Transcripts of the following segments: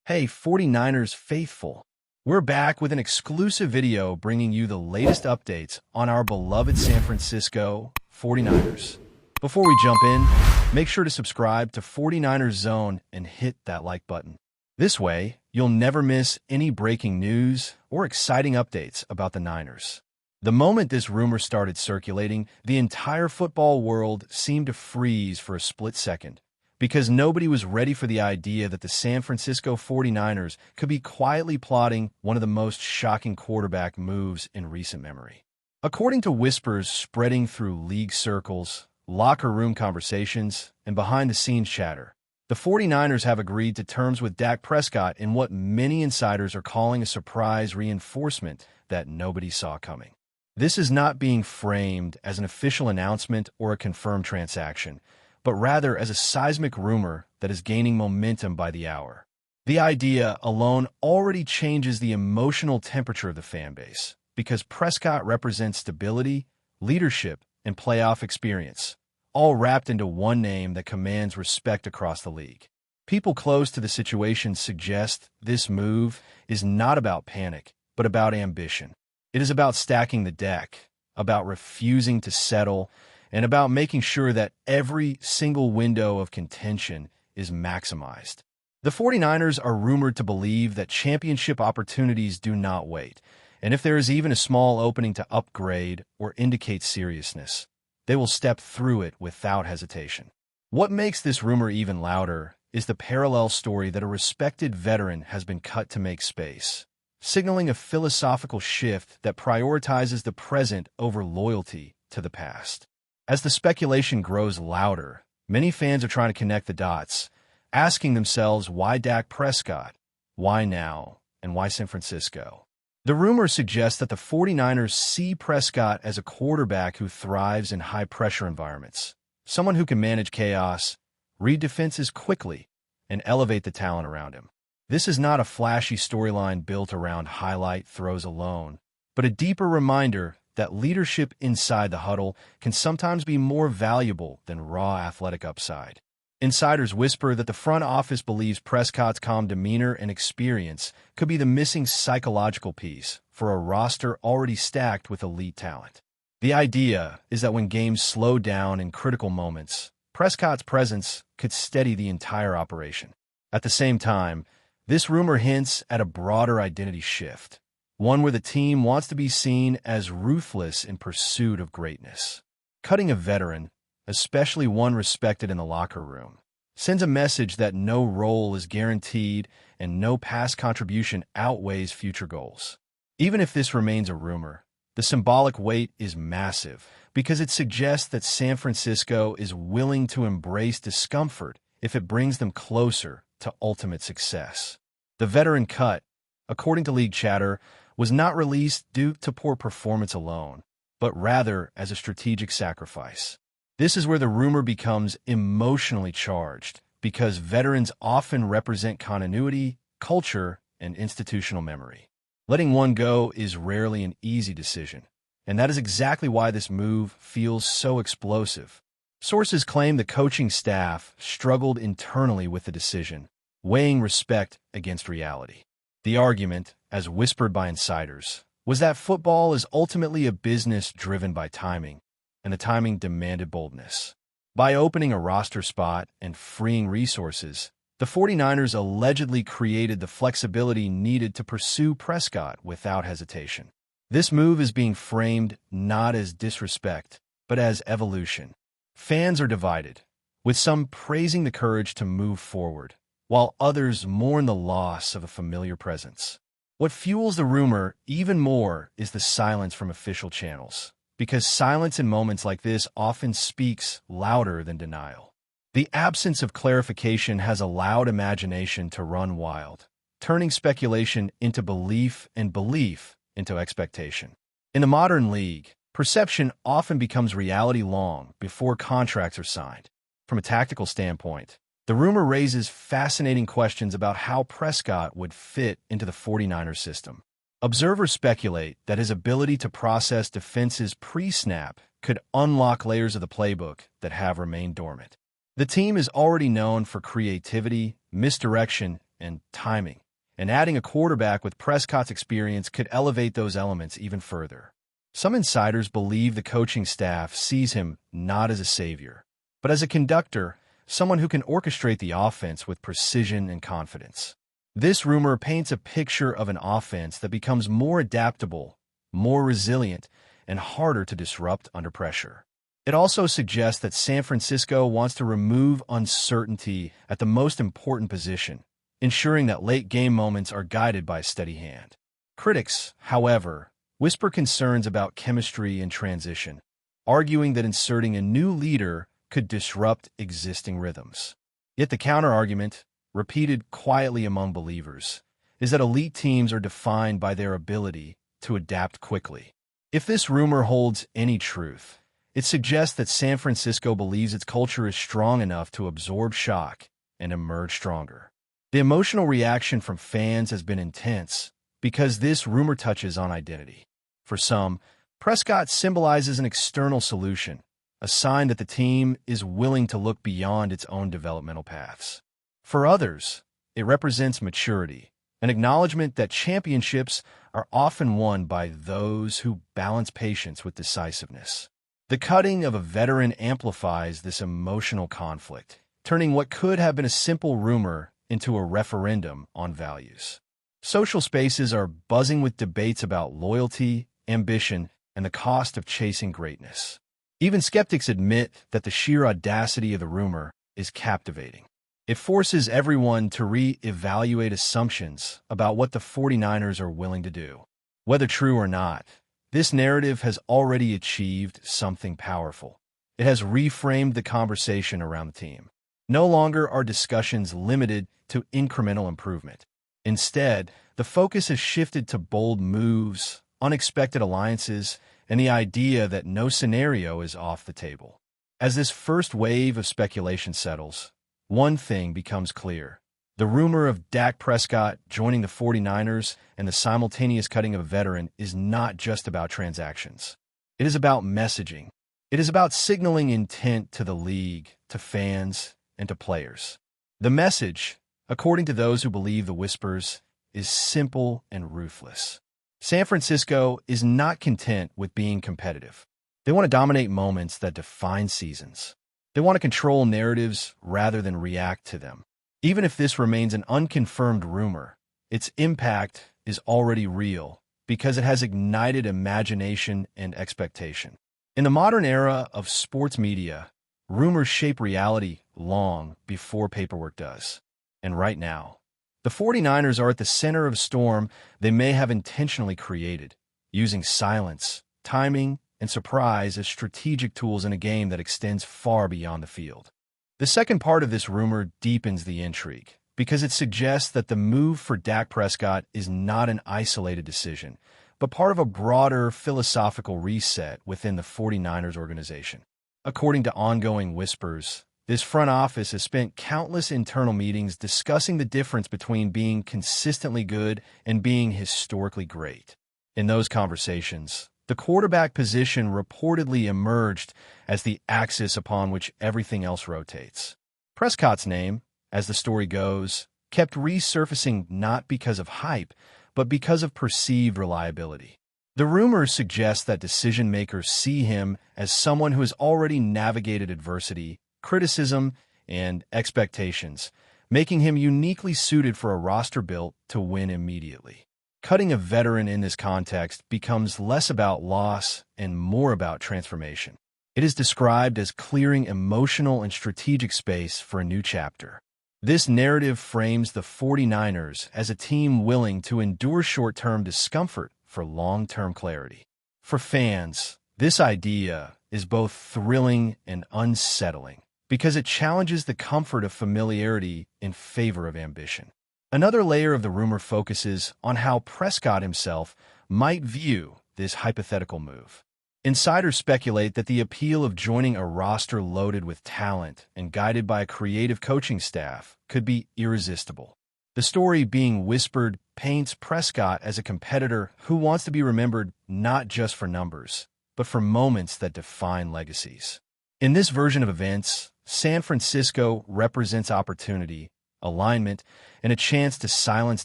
Hey, 49ers faithful. We're back with an exclusive video bringing you the latest updates on our beloved San Francisco 49ers. Before we jump in, make sure to subscribe to 49ers Zone and hit that like button. This way, you'll never miss any breaking news or exciting updates about the Niners. The moment this rumor started circulating, the entire football world seemed to freeze for a split second, because nobody was ready for the idea that the San Francisco 49ers could be quietly plotting one of the most shocking quarterback moves in recent memory. According to whispers spreading through league circles, locker room conversations, and behind-the-scenes chatter, the 49ers have agreed to terms with Dak Prescott in what many insiders are calling a surprise reinforcement that nobody saw coming. This is not being framed as an official announcement or a confirmed transaction, but rather as a seismic rumor that is gaining momentum by the hour. The idea alone already changes the emotional temperature of the fan base, because Prescott represents stability, leadership, and playoff experience, all wrapped into one name that commands respect across the league. People close to the situation suggest this move is not about panic, but about ambition. It is about stacking the deck, about refusing to settle, and about making sure that every single window of contention is maximized. The 49ers are rumored to believe that championship opportunities do not wait, and if there is even a small opening to upgrade or indicate seriousness, they will step through it without hesitation. What makes this rumor even louder is the parallel story that a respected veteran has been cut to make space, signaling a philosophical shift that prioritizes the present over loyalty to the past. As the speculation grows louder, many fans are trying to connect the dots, asking themselves why Dak Prescott, why now, and why San Francisco. The rumor suggests that the 49ers see Prescott as a quarterback who thrives in high-pressure environments, someone who can manage chaos, read defenses quickly, and elevate the talent around him. This is not a flashy storyline built around highlight throws alone, but a deeper reminder that leadership inside the huddle can sometimes be more valuable than raw athletic upside. Insiders whisper that the front office believes Prescott's calm demeanor and experience could be the missing psychological piece for a roster already stacked with elite talent. The idea is that when games slow down in critical moments, Prescott's presence could steady the entire operation. At the same time, this rumor hints at a broader identity shift, one where the team wants to be seen as ruthless in pursuit of greatness. Cutting a veteran, especially one respected in the locker room, sends a message that no role is guaranteed and no past contribution outweighs future goals. Even if this remains a rumor, the symbolic weight is massive because it suggests that San Francisco is willing to embrace discomfort if it brings them closer to ultimate success. The veteran cut, according to league chatter, was not released due to poor performance alone, but rather as a strategic sacrifice. This is where the rumor becomes emotionally charged, because veterans often represent continuity, culture, and institutional memory. Letting one go is rarely an easy decision, and that is exactly why this move feels so explosive. Sources claim the coaching staff struggled internally with the decision, weighing respect against reality. The argument, as whispered by insiders, was that football is ultimately a business driven by timing, and the timing demanded boldness. By opening a roster spot and freeing resources, the 49ers allegedly created the flexibility needed to pursue Prescott without hesitation. This move is being framed not as disrespect, but as evolution. Fans are divided, with some praising the courage to move forward, while others mourn the loss of a familiar presence. What fuels the rumor even more is the silence from official channels, because silence in moments like this often speaks louder than denial. The absence of clarification has allowed imagination to run wild, turning speculation into belief and belief into expectation. In the modern league, perception often becomes reality long before contracts are signed. From a tactical standpoint, the rumor raises fascinating questions about how Prescott would fit into the 49ers system. Observers speculate that his ability to process defenses pre-snap could unlock layers of the playbook that have remained dormant. The team is already known for creativity, misdirection, and timing. And adding a quarterback with Prescott's experience could elevate those elements even further. Some insiders believe the coaching staff sees him not as a savior, but as a conductor, someone who can orchestrate the offense with precision and confidence. This rumor paints a picture of an offense that becomes more adaptable, more resilient, and harder to disrupt under pressure. It also suggests that San Francisco wants to remove uncertainty at the most important position, ensuring that late-game moments are guided by a steady hand. Critics, however, whisper concerns about chemistry and transition, arguing that inserting a new leader could disrupt existing rhythms. Yet the counter-argument, repeated quietly among believers, is that elite teams are defined by their ability to adapt quickly. If this rumor holds any truth, it suggests that San Francisco believes its culture is strong enough to absorb shock and emerge stronger. The emotional reaction from fans has been intense because this rumor touches on identity. For some, Prescott symbolizes an external solution, a sign that the team is willing to look beyond its own developmental paths. For others, it represents maturity, an acknowledgement that championships are often won by those who balance patience with decisiveness. The cutting of a veteran amplifies this emotional conflict, turning what could have been a simple rumor into a referendum on values. Social spaces are buzzing with debates about loyalty, ambition, and the cost of chasing greatness. Even skeptics admit that the sheer audacity of the rumor is captivating. It forces everyone to re-evaluate assumptions about what the 49ers are willing to do. Whether true or not, this narrative has already achieved something powerful. It has reframed the conversation around the team. No longer are discussions limited to incremental improvement. Instead, the focus has shifted to bold moves, unexpected alliances, and the idea that no scenario is off the table. As this first wave of speculation settles, one thing becomes clear. The rumor of Dak Prescott joining the 49ers and the simultaneous cutting of a veteran is not just about transactions. It is about messaging. It is about signaling intent to the league, to fans, and to players. The message, according to those who believe the whispers, is simple and ruthless. San Francisco is not content with being competitive. They want to dominate moments that define seasons. They want to control narratives rather than react to them. Even if this remains an unconfirmed rumor, its impact is already real because it has ignited imagination and expectation. In the modern era of sports media, rumors shape reality long before paperwork does. And right now, the 49ers are at the center of a storm they may have intentionally created, using silence, timing, and surprise as strategic tools in a game that extends far beyond the field. The second part of this rumor deepens the intrigue because it suggests that the move for Dak Prescott is not an isolated decision, but part of a broader philosophical reset within the 49ers organization. According to ongoing whispers, this front office has spent countless internal meetings discussing the difference between being consistently good and being historically great. In those conversations, the quarterback position reportedly emerged as the axis upon which everything else rotates. Prescott's name, as the story goes, kept resurfacing not because of hype, but because of perceived reliability. The rumors suggest that decision-makers see him as someone who has already navigated adversity, criticism, and expectations, making him uniquely suited for a roster built to win immediately. Cutting a veteran in this context becomes less about loss and more about transformation. It is described as clearing emotional and strategic space for a new chapter. This narrative frames the 49ers as a team willing to endure short-term discomfort for long-term clarity. For fans, this idea is both thrilling and unsettling because it challenges the comfort of familiarity in favor of ambition. Another layer of the rumor focuses on how Prescott himself might view this hypothetical move. Insiders speculate that the appeal of joining a roster loaded with talent and guided by a creative coaching staff could be irresistible. The story being whispered paints Prescott as a competitor who wants to be remembered not just for numbers, but for moments that define legacies. In this version of events, San Francisco represents opportunity, alignment, and a chance to silence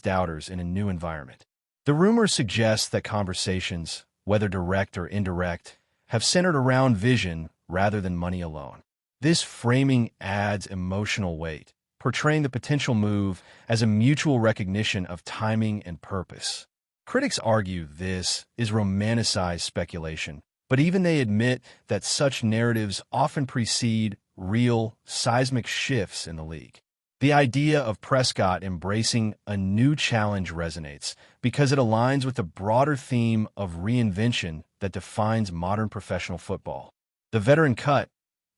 doubters in a new environment. The rumor suggests that conversations, whether direct or indirect, have centered around vision rather than money alone. This framing adds emotional weight, portraying the potential move as a mutual recognition of timing and purpose. Critics argue this is romanticized speculation, but even they admit that such narratives often precede real, seismic shifts in the league. The idea of Prescott embracing a new challenge resonates because it aligns with the broader theme of reinvention that defines modern professional football. The veteran cut,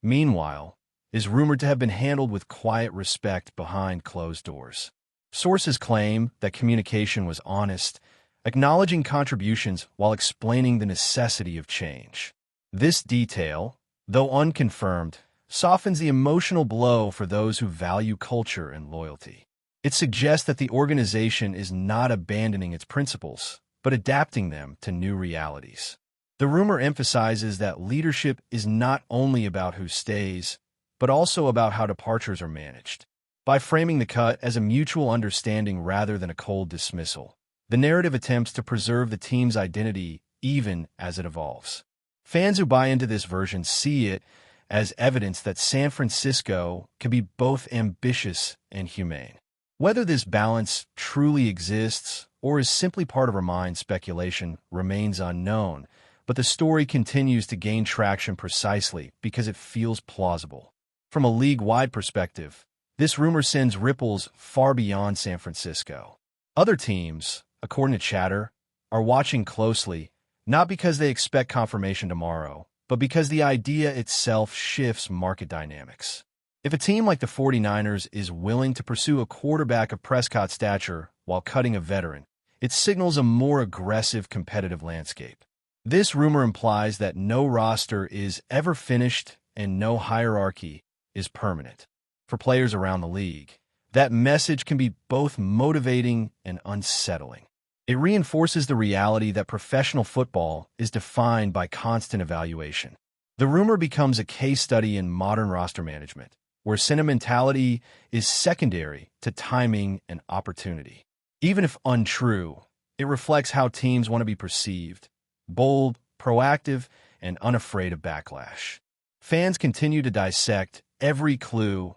meanwhile, is rumored to have been handled with quiet respect behind closed doors. Sources claim that communication was honest, acknowledging contributions while explaining the necessity of change. This detail, though unconfirmed, softens the emotional blow for those who value culture and loyalty. It suggests that the organization is not abandoning its principles, but adapting them to new realities. The rumor emphasizes that leadership is not only about who stays, but also about how departures are managed. By framing the cut as a mutual understanding rather than a cold dismissal, the narrative attempts to preserve the team's identity even as it evolves. Fans who buy into this version see it as evidence that San Francisco can be both ambitious and humane. Whether this balance truly exists or is simply part of our mind speculation remains unknown, but the story continues to gain traction precisely because it feels plausible. From a league-wide perspective, this rumor sends ripples far beyond San Francisco. Other teams, according to chatter, are watching closely, not because they expect confirmation tomorrow, but because the idea itself shifts market dynamics. If a team like the 49ers is willing to pursue a quarterback of Prescott's stature while cutting a veteran, it signals a more aggressive competitive landscape. This rumor implies that no roster is ever finished and no hierarchy is permanent. For players around the league, that message can be both motivating and unsettling. It reinforces the reality that professional football is defined by constant evaluation. The rumor becomes a case study in modern roster management, where sentimentality is secondary to timing and opportunity. Even if untrue, it reflects how teams want to be perceived: bold, proactive, and unafraid of backlash. Fans continue to dissect every clue,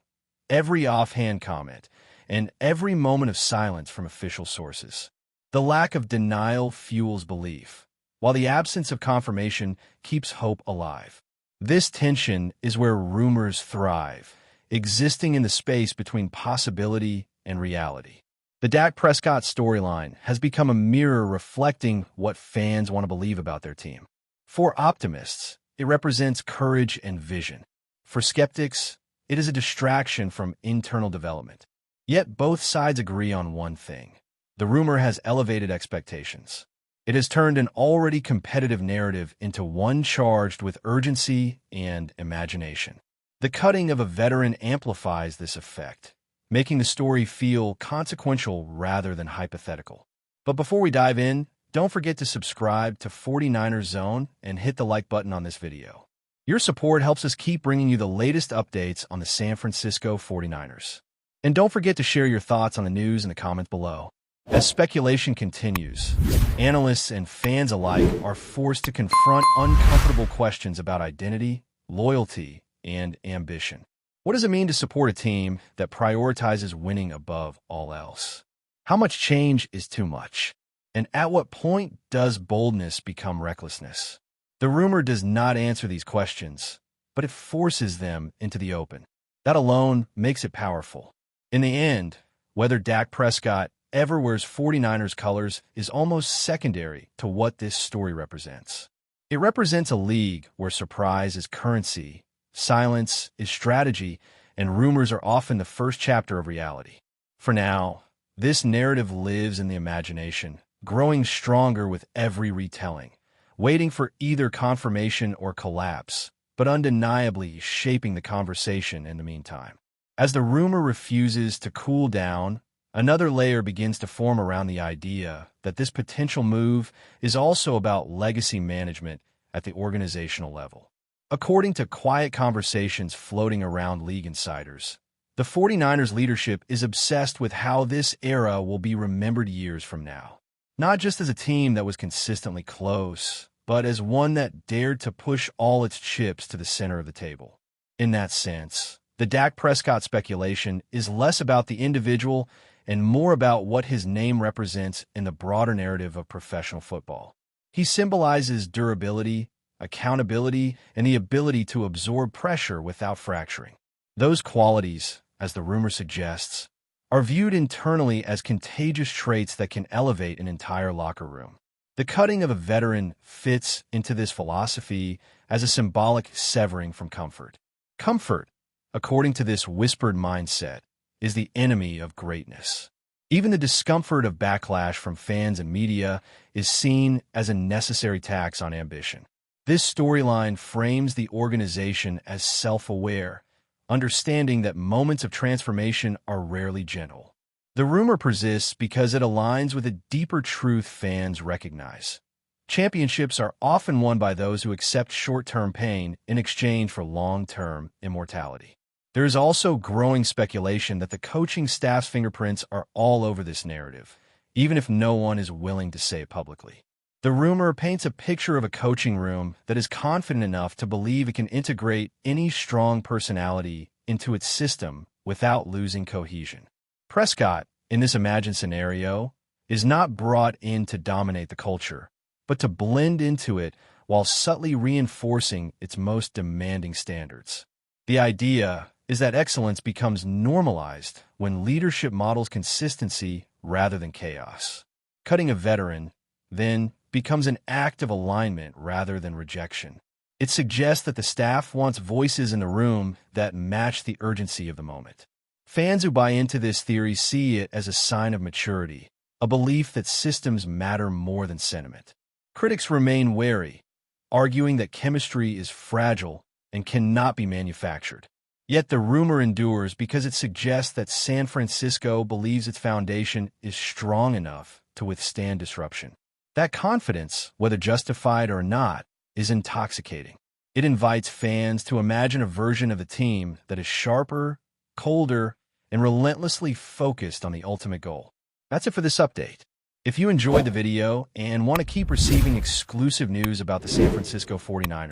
every offhand comment, and every moment of silence from official sources. The lack of denial fuels belief, while the absence of confirmation keeps hope alive. This tension is where rumors thrive, existing in the space between possibility and reality. The Dak Prescott storyline has become a mirror reflecting what fans want to believe about their team. For optimists, it represents courage and vision. For skeptics, it is a distraction from internal development. Yet both sides agree on one thing: the rumor has elevated expectations. It has turned an already competitive narrative into one charged with urgency and imagination. The cutting of a veteran amplifies this effect, making the story feel consequential rather than hypothetical. But before we dive in, don't forget to subscribe to 49ers Zone and hit the like button on this video. Your support helps us keep bringing you the latest updates on the San Francisco 49ers. And don't forget to share your thoughts on the news in the comments below. As speculation continues, analysts and fans alike are forced to confront uncomfortable questions about identity, loyalty, and ambition. What does it mean to support a team that prioritizes winning above all else? How much change is too much? And at what point does boldness become recklessness? The rumor does not answer these questions, but it forces them into the open. That alone makes it powerful. In the end, whether Dak Prescott ever wears 49ers colors is almost secondary to what this story represents. It represents a league where surprise is currency, silence is strategy, and rumors are often the first chapter of reality. For now, this narrative lives in the imagination, growing stronger with every retelling, waiting for either confirmation or collapse, but undeniably shaping the conversation in the meantime. As the rumor refuses to cool down, another layer begins to form around the idea that this potential move is also about legacy management at the organizational level. According to quiet conversations floating around league insiders, The 49ers leadership is obsessed with how this era will be remembered years from now. Not just as a team that was consistently close, but as one that dared to push all its chips to the center of the table. In that sense, the Dak Prescott speculation is less about the individual and more about what his name represents in the broader narrative of professional football. He symbolizes durability, accountability, and the ability to absorb pressure without fracturing. Those qualities, as the rumor suggests, are viewed internally as contagious traits that can elevate an entire locker room. The cutting of a veteran fits into this philosophy as a symbolic severing from comfort. Comfort, according to this whispered mindset, is the enemy of greatness. Even the discomfort of backlash from fans and media is seen as a necessary tax on ambition. This storyline frames the organization as self-aware, understanding that moments of transformation are rarely gentle. The rumor persists because it aligns with a deeper truth fans recognize. Championships are often won by those who accept short-term pain in exchange for long-term immortality. There is also growing speculation that the coaching staff's fingerprints are all over this narrative, even if no one is willing to say it publicly. The rumor paints a picture of a coaching room that is confident enough to believe it can integrate any strong personality into its system without losing cohesion. Prescott, in this imagined scenario, is not brought in to dominate the culture, but to blend into it while subtly reinforcing its most demanding standards. The idea is that excellence becomes normalized when leadership models consistency rather than chaos. Cutting a veteran, then, becomes an act of alignment rather than rejection. It suggests that the staff wants voices in the room that match the urgency of the moment. Fans who buy into this theory see it as a sign of maturity, a belief that systems matter more than sentiment. Critics remain wary, arguing that chemistry is fragile and cannot be manufactured. Yet the rumor endures because it suggests that San Francisco believes its foundation is strong enough to withstand disruption. That confidence, whether justified or not, is intoxicating. It invites fans to imagine a version of the team that is sharper, colder, and relentlessly focused on the ultimate goal. That's it for this update. If you enjoyed the video and want to keep receiving exclusive news about the San Francisco 49ers,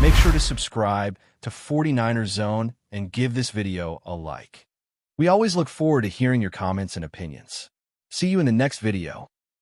make sure to subscribe to 49ers Zone and give this video a like. We always look forward to hearing your comments and opinions. See you in the next video.